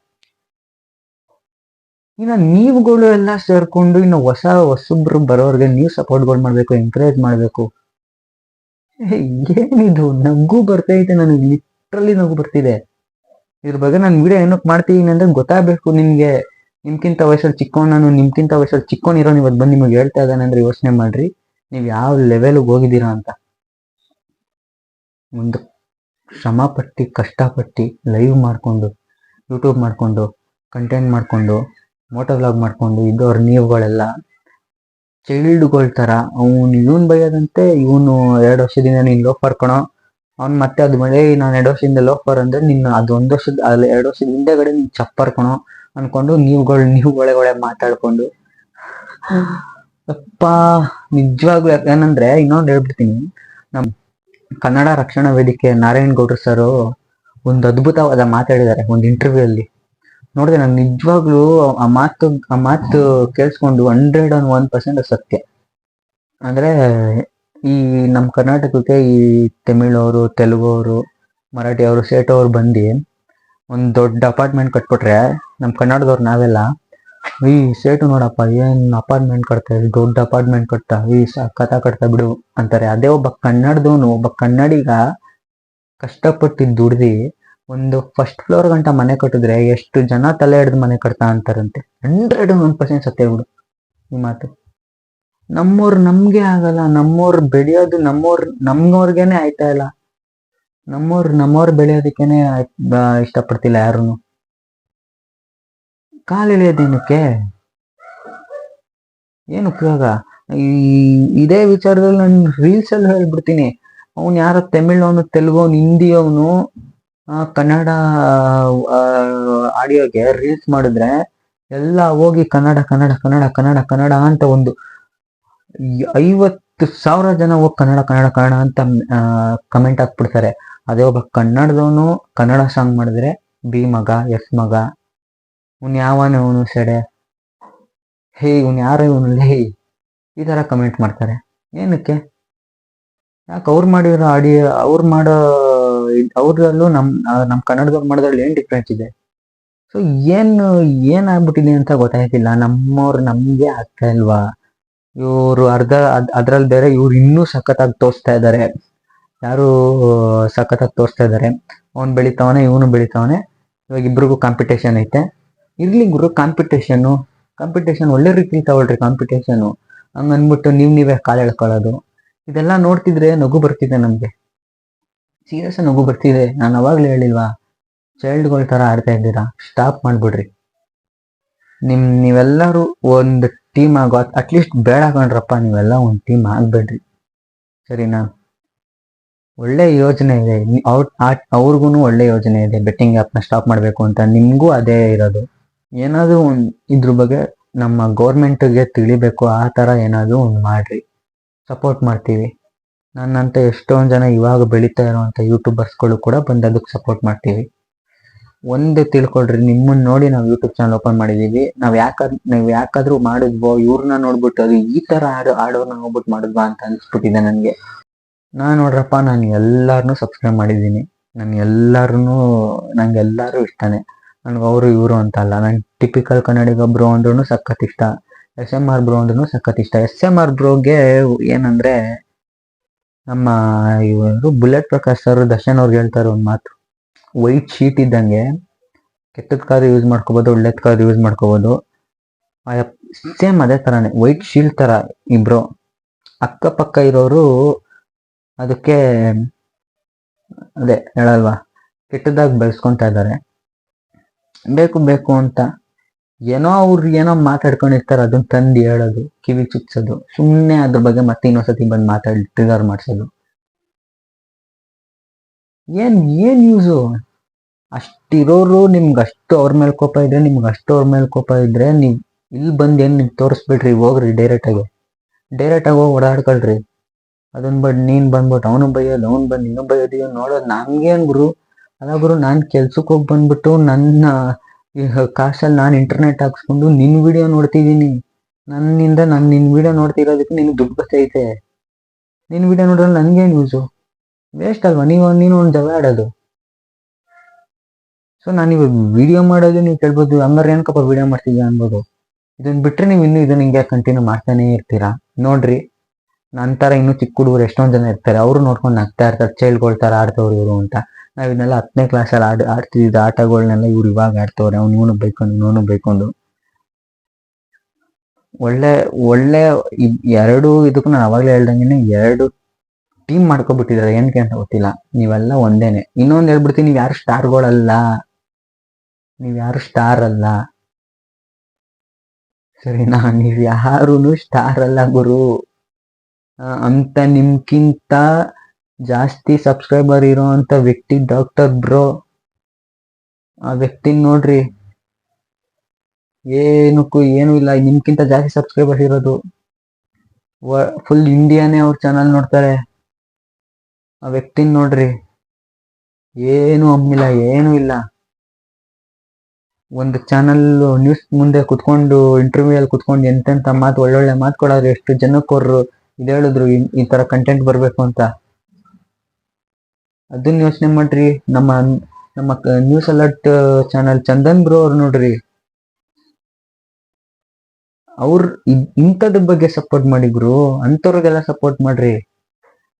ಇನ್ನ ನೀವುಗಳು ಎಲ್ಲ ಸೇರ್ಕೊಂಡು ಇನ್ನು ಹೊಸೊಬ್ರು ಬರೋರ್ಗೆ ನೀವು ಸಪೋರ್ಟ್ಗಳು ಮಾಡ್ಬೇಕು, ಎಂಕರೇಜ್ ಮಾಡ್ಬೇಕು. ಏನಿದು ನಗು ಬರ್ತೈತೆ ನನಗೆ, ಲಿಟ್ರಲಿ ನಗು ಬರ್ತಿದೆ. ಇದ್ರ ಬಗ್ಗೆ ನಾನು ವಿಡಿಯೋ ಏನಕ್ಕೆ ಮಾಡ್ತಿದ್ದೀನಿ ಅಂದ್ರೆ ಗೊತ್ತಾಗಬೇಕು ನಿಮ್ಗೆ. ನಿಮ್ಗಿಂತ ವಯಸ್ಸಲ್ಲಿ ಚಿಕ್ಕವನ್ ನಾನು, ನಿಮ್ಗಿಂತ ವಯಸ್ಸಲ್ಲಿ ಚಿಕ್ಕವನಿರೋ ಇವತ್ತು ಬಂದು ನಿಮಗೆ ಹೇಳ್ತಾ ಇದ್ದಾನೆ ಅಂದ್ರೆ ಯೋಚನೆ ಮಾಡ್ರಿ ನೀವು ಯಾವ ಲೆವೆಲ್ಗೆ ಹೋಗಿದ್ದೀರಾ ಅಂತ. ಒಂದು ಶ್ರಮ ಪಟ್ಟು ಕಷ್ಟಪಟ್ಟು ಲೈವ್ ಮಾಡ್ಕೊಂಡು, ಯೂಟ್ಯೂಬ್ ಮಾಡ್ಕೊಂಡು, ಕಂಟೆಂಟ್ ಮಾಡ್ಕೊಂಡು, ಮೋಟೋ ವ್ಲಾಗ್ ಮಾಡ್ಕೊಂಡು ಇದ್ದವ್ರು ನೀವುಗಳೆಲ್ಲ ಚೈಲ್ಡ್ಗಳ ಥರ. ಇವನ್ ಬೈಯೋದಂತೆ, ಇವನು 2 ವರ್ಷದಿಂದ ನೀನು ಲೋಫರ್ ಕಣೋ, ಅವ್ನು ಮತ್ತೆ ಅದು ಮಳೆ ನಾನು 2 ವರ್ಷದಿಂದ ಲೋಫರ್ ಅಂದ್ರೆ ನಿನ್ನ ಅದು 1 ವರ್ಷದ 2 ವರ್ಷದ ಹಿಂದೆಗಡೆ ನೀನು ಚಪ್ಪರ್ ಕಣೋ ಅನ್ಕೊಂಡು ನೀವುಗಳೇ ಮಾತಾಡ್ಕೊಂಡು ಅಪ್ಪ ನಿಜವಾಗ್ಲೂ. ಏನಂದ್ರೆ ಇನ್ನೊಂದು ಹೇಳ್ಬಿಡ್ತೀನಿ, ನಮ್ ಕನ್ನಡ ರಕ್ಷಣಾ ವೇದಿಕೆ ನಾರಾಯಣ್ ಗೌಡ್ರು ಸರ್ ಒಂದು ಅದ್ಭುತವಾದ ಮಾತಾಡಿದ್ದಾರೆ ಒಂದು ಇಂಟರ್ವ್ಯೂ ಅಲ್ಲಿ. ನೋಡಿದೆ ನಾನು ನಿಜವಾಗ್ಲೂ ಆ ಮಾತು ಕೇಳಿಸ್ಕೊಂಡು 101% ಸತ್ಯ. ಅಂದ್ರೆ ಈ ನಮ್ಮ ಕರ್ನಾಟಕಕ್ಕೆ ಈ ತಮಿಳವರು, ತೆಲುಗವರು, ಮರಾಠಿ ಅವರು, ಸೇಟ್ ಅವರು ಬಂದು ಒಂದು ದೊಡ್ಡ ಅಪಾರ್ಟ್ಮೆಂಟ್ ಕಟ್ಬಿಟ್ರೆ ನಮ್ಮ ಕನ್ನಡದವ್ರು ನಾವೆಲ್ಲ ಈ ಸೇಟು ನೋಡಪ್ಪ ಏನ್ ಅಪಾರ್ಟ್ಮೆಂಟ್ ಕಟ್ತಾರೆ, ದೊಡ್ಡ ಅಪಾರ್ಟ್ಮೆಂಟ್ ಕಟ್ಟ, ಈ ಕಥಾ ಕಟ್ತಾ ಬಿಡು ಅಂತಾರೆ. ಅದೇ ಒಬ್ಬ ಕನ್ನಡದವನು, ಒಬ್ಬ ಕನ್ನಡಿಗ ಕಷ್ಟಪಟ್ಟು ದುಡ್ದು ಒಂದು ಫಸ್ಟ್ ಫ್ಲೋರ್ ಗಂಟ ಮನೆ ಕಟ್ಟಿದ್ರೆ ಎಷ್ಟು ಜನ ತಲೆ ಹಿಡಿದು ಮನೆ ಕಟ್ತಾ ಅಂತಾರಂತೆ. 101% ಸತ್ಯ ಬಿಡು ಈ ಮಾತು. ನಮ್ಮವ್ರು ನಮ್ಗೆ ಆಗಲ್ಲ, ನಮ್ಮವ್ರು ಬೆಳೆಯೋದು ನಮ್ಮವ್ರಿಗೇನೆ ಆಯ್ತಾ ಇಲ್ಲ. ನಮ್ಮವ್ರು ಬೆಳೆಯೋದಕ್ಕೇನೆ ಇಷ್ಟಪಡ್ತಿಲ್ಲ ಯಾರು. ಕಾಲ್ ಎಳೆಯೋದೇನಕ್ಕೆ? ಏನು ಉಪಯೋಗ? ಈ ಇದೇ ವಿಚಾರದಲ್ಲಿ ನಾನು ರೀಲ್ಸ್ ಅಲ್ಲಿ ಹೇಳ್ಬಿಡ್ತೀನಿ. ಅವ್ನು ಯಾರೋ ತಮಿಳ್ ಅವನು, ತೆಲುಗು ಅವನು, ಹಿಂದಿ ಅವನು ಕನ್ನಡ ಆಡಿಯೋಗೆ ರೀಲ್ಸ್ ಮಾಡಿದ್ರೆ ಎಲ್ಲ ಹೋಗಿ ಕನ್ನಡ ಕನ್ನಡ ಕನ್ನಡ ಕನ್ನಡ ಕನ್ನಡ ಅಂತ ಒಂದು 50,000 ಜನ ಹೋಗಿ ಕನ್ನಡ ಕನ್ನಡ ಕನ್ನಡ ಅಂತ ಕಮೆಂಟ್ ಹಾಕ್ಬಿಡ್ತಾರೆ. ಅದೇ ಒಬ್ಬ ಕನ್ನಡದವನು ಕನ್ನಡ ಸಾಂಗ್ ಮಾಡಿದ್ರೆ ಬಿ ಮಗ, ಎಸ್ ಮಗ, ಇವ್ನು ಯಾವನು, ಇವನು ಸೆಡೆ, ಹೇ ಇವ್ನು ಯಾರು, ಇವನು ಲೇ, ಈ ತರ ಕಮೆಂಟ್ ಮಾಡ್ತಾರೆ. ಏನಕ್ಕೆ? ಯಾಕೆ ಅವ್ರು ಮಾಡಿರೋ ಆಡಿಯೋ, ಅವ್ರು ಮಾಡೋ ಅವ್ರಲ್ಲೂ ನಮ್ ಕನ್ನಡದವ್ರು ಮಾಡೋದ್ರಲ್ಲಿ ಏನ್ ಡಿಫ್ರೆನ್ಸ್ ಇದೆ? ಸೊ ಏನಾಗ್ಬಿಟ್ಟಿದೆ ಅಂತ ಗೊತ್ತಾಯ್ತಿಲ್ಲ. ನಮ್ಮವ್ರು ನಮ್ಗೆ ಆಗ್ತಾ ಇಲ್ವಾ? ಇವರು ಅದ್ರಲ್ಲಿ ಬೇರೆ ಇವ್ರು ಇನ್ನೂ ಸಖತ್ತಾಗಿ ತೋರಿಸ್ತಾ ಇದ್ದಾರೆ. ಯಾರು ಸಖತ್ತಾಗಿ ತೋರಿಸ್ತಾ ಇದ್ದಾರೆ. ಅವ್ನು ಬೆಳಿತಾವನೆ, ಇವನು ಬೆಳಿತಾವನೆ, ಇವಾಗ ಇಬ್ರಿಗೂ ಕಾಂಪಿಟೇಷನ್ ಐತೆ. ಇರ್ಲಿ ಗುರು, ಕಾಂಪಿಟೇಷನ್ ಒಳ್ಳೆ ರೀತಿಲಿ ತಗೊಳ್ರಿ ಕಾಂಪಿಟೇಷನ್. ಹಂಗ ಅಂದ್ಬಿಟ್ಟು ನೀವೇ ಕಾಲು ಎಳ್ಕೊಳ್ಳೋದು, ಇದೆಲ್ಲ ನೋಡ್ತಿದ್ರೆ ನಗು ಬರ್ತಿದೆ ನಮ್ಗೆ. ಸೀರಿಯಸ್ ನಗು ಬರ್ತಿದೆ. ನಾನು ಅವಾಗ್ಲೇ ಹೇಳಿಲ್ವಾ, ಚೈಲ್ಡ್ಗಳ ತರ ಆಡ್ತಾ ಇದ್ದೀರಾ, ಸ್ಟಾಪ್ ಮಾಡ್ಬಿಡ್ರಿ. ನೀವೆಲ್ಲರೂ ಒಂದು ಟೀಮ್ ಆಗೋ, ಅಟ್ಲೀಸ್ಟ್ ಬೇಡ ಕಣ್ರಪ್ಪ, ನೀವೆಲ್ಲ ಒಂದು ಟೀಮ್ ಆಗ್ಬೇಡ್ರಿ, ಸರಿನಾ? ಒಳ್ಳೆ ಯೋಜನೆ ಇದೆ, ಅವ್ರಿಗೂ ಒಳ್ಳೆ ಯೋಜನೆ ಇದೆ, ಬೆಟ್ಟಿಂಗ್ ಆ್ಯಪ್ನ ಸ್ಟಾಪ್ ಮಾಡಬೇಕು ಅಂತ. ನಿಮಗೂ ಅದೇ ಇರೋದು. ಏನಾದರೂ ಒಂದು ಇದ್ರ ಬಗ್ಗೆ ನಮ್ಮ ಗೌರ್ಮೆಂಟ್ಗೆ ತಿಳಿಬೇಕು, ಆ ಥರ ಏನಾದರೂ ಒಂದು ಮಾಡ್ರಿ, ಸಪೋರ್ಟ್ ಮಾಡ್ತೀವಿ. ನನ್ನಂತ ಎಷ್ಟೊಂದು ಜನ ಇವಾಗ ಬೆಳೀತಾ ಇರೋವಂಥ ಯೂಟ್ಯೂಬರ್ಸ್ಗಳು ಕೂಡ ಬಂದು ಅದಕ್ಕೆ ಸಪೋರ್ಟ್ ಮಾಡ್ತೀವಿ. ಒಂದು ತಿಳ್ಕೊಳ್ರಿ, ನಿಮ್ಮನ್ನ ನೋಡಿ ನಾವು ಯೂಟ್ಯೂಬ್ ಚಾನಲ್ ಓಪನ್ ಮಾಡಿದೀವಿ. ನಾವು ಯಾಕಾದ್ರೂ ಮಾಡಿದ್ವೋ, ಇವ್ರನ್ನ ನೋಡ್ಬಿಟ್ಟು ಅದು ಈ ಥರ ಆಡೋರ್ನ ನೋಡ್ಬಿಟ್ಟು ಮಾಡಿದ್ವಾ ಅಂತ ಅನಿಸ್ಬಿಟ್ಟಿದೆ ನನಗೆ. ನೋಡ್ರಪ್ಪ, ನಾನು ಎಲ್ಲಾರನ್ನೂ ಸಬ್ಸ್ಕ್ರೈಬ್ ಮಾಡಿದ್ದೀನಿ. ನಂಗೆ ಎಲ್ಲರೂ ಇಷ್ಟನೇ. ನನಗೆ ಅವರು ಇವರು ಅಂತ ಅಲ್ಲ. ನಂಗೆ ಟಿಪಿಕಲ್ ಕನ್ನಡಿಗ ಬ್ರೋ ಅಂದ್ರೂ ಸಖತ್ ಇಷ್ಟ, SMR ಬ್ರೋ ಅಂದ್ರೂ ಸಖತ್ ಇಷ್ಟ. SMR ಬ್ರೋಗೆ ಏನಂದ್ರೆ, ನಮ್ಮ ಇವರು ಬುಲೆಟ್ ಪ್ರಕಾಶ್ ಸರ್, ದರ್ಶನ್ ಅವ್ರಿಗೆ ಹೇಳ್ತಾರೆ ಒಂದು ಮಾತು, ವೈಟ್ ಶೀಟ್ ಇದ್ದಂಗೆ, ಕೆಟ್ಟದ ಕಾರ್ ಯೂಸ್ ಮಾಡ್ಕೋಬೋದು, ಒಳ್ಳೆದ ಕಾರ್ ಯೂಸ್ ಮಾಡ್ಕೋಬೋದು. ಸೇಮ್ ಅದೇ ಥರನೇ, ವೈಟ್ ಶೀಲ್ಡ್ ಥರ ಇಬ್ರು. ಅಕ್ಕಪಕ್ಕ ಇರೋರು ಅದಕ್ಕೆ ಅದೇ ಹೇಳಲ್ವಾ, ಕೆಟ್ಟದಾಗಿ ಬೆಳೆಸ್ಕೊತಾ ಇದ್ದಾರೆ. ಬೇಕು ಅಂತ ಏನೋ ಮಾತಾಡ್ಕೊಂಡಿರ್ತಾರೆ, ಅದನ್ನ ತಂದು ಹೇಳೋದು, ಕಿವಿ ಚುಚ್ಚೋದು, ಸುಮ್ಮನೆ ಅದ್ರ ಬಗ್ಗೆ ಮತ್ತೆ ಇನ್ನೊಂದ್ಸತಿ ಬಂದು ಮಾತಾಡಿ ಟ್ರಿಗರ್ ಮಾಡಿಸೋದು. ಏನ್ ಯೂಸು? ಅಷ್ಟಿರೋರು ನಿಮ್ಗೆ ಅಷ್ಟು ಅವ್ರ ಮೇಲೆ ಕೋಪ ಇದ್ರೆ, ನೀವು ಇಲ್ಲಿ ಬಂದು ಏನು ನಿಮ್ಗೆ ತೋರಿಸ್ಬಿಡ್ರಿ, ಹೋಗ್ರಿ ಡೈರೆಕ್ಟ್ ಆಗಿ ಹೋಗಿ ಓಡಾಡ್ಕೊಳ್ರಿ. ಅದನ್ನ ನೀನ್ ಬಂದ್ಬಿಟ್ಟು ಅವನು ಬೈಯೋದು, ಅವ್ನು ಬಂದು ನೀನು ಬೈಯೋದು ನೋಡೋದು ನಮ್ಗೇನ್ ಗುರು? ಅಲ್ಲ ಗುರು, ನಾನು ಕೆಲ್ಸಕ್ಕೆ ಹೋಗಿ ಬಂದ್ಬಿಟ್ಟು ನನ್ನ ಕಾಸಲ್ಲಿ ನಾನು ಇಂಟರ್ನೆಟ್ ಹಾಕ್ಸ್ಕೊಂಡು ನಿನ್ ವಿಡಿಯೋ ನೋಡ್ತಿದ್ದೀನಿ. ನಿನ್ ವಿಡಿಯೋ ನೋಡ್ತಿರೋದಕ್ಕೆ ನಿನ್ ದುಡ್ಡು ಬರ್ತೈತೆ. ನಿನ್ ವಿಡಿಯೋ ನೋಡಿದ್ರೆ ನನ್ಗೇನು ಯೂಸು? ವೇಸ್ಟ್ ಅಲ್ವಾ? ನೀನು ಒಂದು ಜಗಳ ಆಡೋದು. ಸೊ ನಾನಿವಾಗ ವಿಡಿಯೋ ಮಾಡೋದು ನೀವು ಕೇಳ್ಬೋದು, ಹಂಗಾರೆ ಏನಕ್ಕಪ್ಪ ವಿಡಿಯೋ ಮಾಡ್ತಿದ್ಯಾ ಅನ್ಬೋದು. ಇದನ್ನ ಬಿಟ್ರೆ ನೀವು ಇದನ್ನ ಹಿಂಗೆ ಕಂಟಿನ್ಯೂ ಮಾಡ್ತಾನೆ ಇರ್ತೀರಾ. ನೋಡ್ರಿ, ನಂತರ ಇನ್ನೂ ಚಿಕ್ಕ ಹುಡುಗರು ಎಷ್ಟೊಂದು ಜನ ಇರ್ತಾರೆ, ಅವರು ನೋಡ್ಕೊಂಡು ನಗ್ತಾ ಇರ್ತಾರೆ, ಚೈಲ್ಡ್ಗಳ ಥರ ಆಡ್ತವ್ರು ಇವರು ಅಂತ. ನಾವು ಇದನ್ನೆಲ್ಲ 10ನೇ ಕ್ಲಾಸಲ್ಲಿ ಆಡ್ತಿದ್ದ ಆಟಗಳನ್ನೆಲ್ಲ ಇವ್ರು ಇವಾಗ ಆಡ್ತವ್ರೆ. ಇವನು ಬೈಕೊಂಡು ಒಳ್ಳೆ ಎರಡು ಇದಕ್ಕೂ ನಾನು ಅವಾಗಲೇ ಹೇಳ್ದಂಗೆ ಎರಡು ಟೀಮ್ ಮಾಡ್ಕೊಬಿಟ್ಟಿದ್ದಾರೆ. ಏನಕ್ಕೆ ಅಂತ ಗೊತ್ತಿಲ್ಲ. ನೀವೆಲ್ಲ ಒಂದೇನೆ. ಇನ್ನೊಂದು ಹೇಳ್ಬಿಡ್ತೀನಿ, ನೀವು ಯಾರು ಸ್ಟಾರ್ ಅಲ್ಲ, ಸರಿನಾ? ನೀವು ಯಾರೂ ಸ್ಟಾರ್ ಅಲ್ಲ ಗುರು. ಅಂತ ನಿಮ್ಗಿಂತ ಜಾಸ್ತಿ ಸಬ್ಸ್ಕ್ರೈಬರ್ ಇರೋ ಅಂತ ವ್ಯಕ್ತಿ ಡಾಕ್ಟರ್ ಬ್ರೋ. ಆ ವ್ಯಕ್ತಿ ನೋಡ್ರಿ, ಏನೂ ಇಲ್ಲ, ನಿಮ್ಗಿಂತ ಜಾಸ್ತಿ ಸಬ್ಸ್ಕ್ರೈಬರ್ ಇರೋದು. ಫುಲ್ ಇಂಡಿಯಾನೇ ಅವ್ರ ಚಾನಲ್ ನೋಡ್ತಾರೆ. ಆ ವ್ಯಕ್ತಿನ ನೋಡ್ರಿ, ಏನು ಅಮ್ಮಿಲ್ಲ, ಏನೂ ಇಲ್ಲ. ಒಂದು ಚಾನಲ್ ನ್ಯೂಸ್ ಮುಂದೆ ಕುತ್ಕೊಂಡು, ಇಂಟರ್ವ್ಯೂ ಅಲ್ಲಿ ಕುತ್ಕೊಂಡು ಎಂತೆಂತ ಮಾತು, ಒಳ್ಳೊಳ್ಳೆ ಮಾತು ಕೊಡೋರು. ಎಷ್ಟು ಜನಕ್ಕೆ ಅವ್ರು ಇದು ಹೇಳಿದ್ರು, ಈ ತರ ಕಂಟೆಂಟ್ ಬರ್ಬೇಕು ಅಂತ. ಅದನ್ನ ಯೋಚನೆ ಮಾಡ್ರಿ. ನಮ್ಮ news alert channel Chandan bro ಅವ್ರು ನೋಡ್ರಿ, ಇಂಥದ್ರ ಬಗ್ಗೆ ಸಪೋರ್ಟ್ ಮಾಡಿ ಗುರು, ಅಂಥವ್ರಿಗೆಲ್ಲ ಸಪೋರ್ಟ್ ಮಾಡ್ರಿ.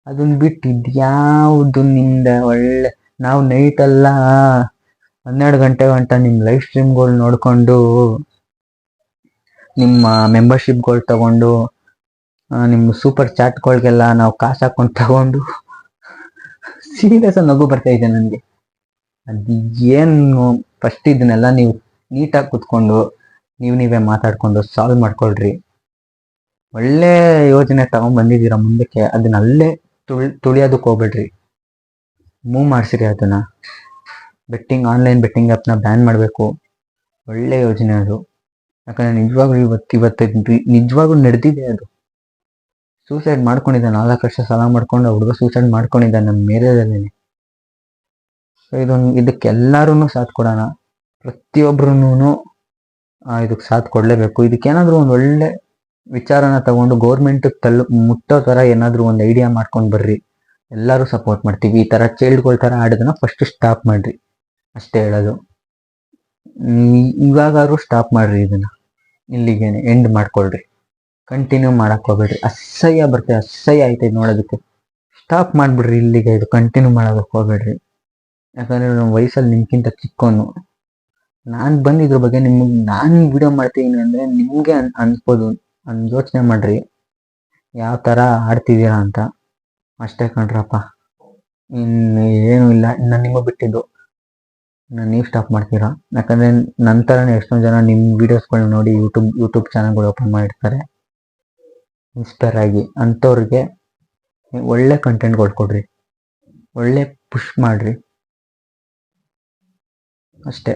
ಅದನ್ನ ಬಿಟ್ಟು ಇದ್ಯಾವುದು ನಿಂದ ಒಳ್ಳೆ, ನಾವು ನೈಟ್ ಎಲ್ಲ 12 ಗಂಟೆ ಗಂಟ ನಿಮ್ಮ ಲೈವ್ ಸ್ಟ್ರೀಮ್ಗಳು ನೋಡ್ಕೊಂಡು, ನಿಮ್ಮ ಮೆಂಬರ್ಶಿಪ್ಗಳು ತಗೊಂಡು, ನಿಮ್ಮ ಸೂಪರ್ ಚಾಟ್ಗಳಿಗೆಲ್ಲ ನಾವು ಕಾಸು ಹಾಕೊಂಡು ತಗೊಂಡು ಸೀರಿಯಸ್ ನಗು ಬರ್ತಾ ಇದೆ ನನಗೆ. ಏನು ಫಸ್ಟ್ ಇದನ್ನೆಲ್ಲ ನೀವು ನೀಟಾಗಿ ಕುತ್ಕೊಂಡು ನೀವೇ ಮಾತಾಡ್ಕೊಂಡು ಸಾಲ್ವ್ ಮಾಡ್ಕೊಳ್ರಿ. ಒಳ್ಳೆ ಯೋಜನೆ ತಗೊಂಡ್ ಬಂದಿದ್ದೀರಾ ಮುಂದಕ್ಕೆ, ಅದನ್ನ ಅಲ್ಲೇ ತುಳಿಯೋದಕ್ಕೆ ಹೋಗ್ಬೇಡ್ರಿ. ಮೂವ್ ಮಾಡ್ಸಿರಿ ಅದನ್ನ. ಬೆಟ್ಟಿಂಗ್, ಆನ್ಲೈನ್ ಬೆಟ್ಟಿಂಗ್ ಆ್ಯಪ್ನ ಬ್ಯಾನ್ ಮಾಡಬೇಕು. ಒಳ್ಳೆ ಯೋಜನೆ ಅದು. ಯಾಕಂದ್ರೆ ನಿಜವಾಗ್ಲೂ ಇವತ್ತು ನಿಜವಾಗ್ಲೂ ನಡೆದಿದೆ ಅದು. ಸೂಸೈಡ್ ಮಾಡ್ಕೊಂಡಿದ್ದ, 4 ವರ್ಷ ಸಾಲ ಮಾಡ್ಕೊಂಡು ಹುಡುಗ ಸೂಸೈಡ್ ಮಾಡ್ಕೊಂಡಿದ್ದ ನಮ್ಮ ಏರಿಯಾದಲ್ಲೇನೆ. ಇದಕ್ಕೆಲ್ಲರೂ ಸಾಥ್ ಕೊಡೋಣ. ಪ್ರತಿಯೊಬ್ರು ಇದಕ್ಕೆ ಸಾಥ್ ಕೊಡ್ಲೇಬೇಕು. ಇದಕ್ಕೇನಾದ್ರೂ ಒಂದು ಒಳ್ಳೆ ವಿಚಾರನ ತಗೊಂಡು ಗೌರ್ಮೆಂಟ್ ಮುಟ್ಟೋ ತರ ಏನಾದ್ರು ಒಂದು ಐಡಿಯಾ ಮಾಡ್ಕೊಂಡು ಬರ್ರಿ. ಎಲ್ಲರೂ ಸಪೋರ್ಟ್ ಮಾಡ್ತೀವಿ. ಈ ತರ ಚೈಲ್ಡ್ಗಳ ತರ ಆಡೋದನ್ನ ಫಸ್ಟ್ ಸ್ಟಾಪ್ ಮಾಡ್ರಿ, ಅಷ್ಟೇ ಹೇಳೋದು. ಇವಾಗಾದ್ರೂ ಸ್ಟಾಪ್ ಮಾಡ್ರಿ, ಇದನ್ನ ಇಲ್ಲಿಗೇನೆ ಎಂಡ್ ಮಾಡ್ಕೊಳ್ರಿ. ಕಂಟಿನ್ಯೂ ಮಾಡಕ್ ಹೋಗ್ಬೇಡ್ರಿ. ಅಸಹ್ಯ ಬರ್ತದೆ, ಅಸಹ್ಯ ಆಯ್ತದೆ ನೋಡೋದಕ್ಕೆ. ಸ್ಟಾಪ್ ಮಾಡ್ಬಿಡ್ರಿ ಇಲ್ಲಿಗೆ. ಇದು ಕಂಟಿನ್ಯೂ ಮಾಡೋದಕ್ಕೆ ಹೋಗ್ಬೇಡ್ರಿ. ಯಾಕಂದ್ರೆ ನಮ್ಮ ವಯಸ್ಸಲ್ಲಿ ನಿಮ್ಗಿಂತ ಚಿಕ್ಕವನು ನಾನು ಬಂದು ಇದ್ರ ಬಗ್ಗೆ ನಾನು ವಿಡಿಯೋ ಮಾಡ್ತೀನಿ ಅಂದ್ರೆ ನಿಮ್ಗೆ ಅನ್ಸ್ಬೋದು. ಯೋಚನೆ ಮಾಡ್ರಿ ಯಾವ ತರ ಆಡ್ತಿದ್ದೀರಾ ಅಂತ. ಅಷ್ಟೇ ಕಣ್ರಪ್ಪ, ಏನು ಇಲ್ಲ. ನಾನು ನಿಮಗೆ ಬಿಟ್ಟಿದ್ದು, ನೀವು ಸ್ಟಾಪ್ ಮಾಡ್ತೀರಾ. ಯಾಕಂದ್ರೆ ನಂತರನೇ ಎಷ್ಟೊಂದು ಜನ ನಿಮ್ಮ ವಿಡಿಯೋಸ್ಗಳನ್ನ ನೋಡಿ ಯೂಟ್ಯೂಬ್ ಚಾನಲ್ಗಳು ಓಪನ್ ಮಾಡಿರ್ತಾರೆ ಇನ್ಸ್ಪೈರ್ ಆಗಿ. ಅಂಥವ್ರಿಗೆ ಒಳ್ಳೆ ಕಂಟೆಂಟ್ಗಳು ಕೊಡ್ರಿ, ಒಳ್ಳೆ ಪುಷ್ ಮಾಡ್ರಿ, ಅಷ್ಟೇ.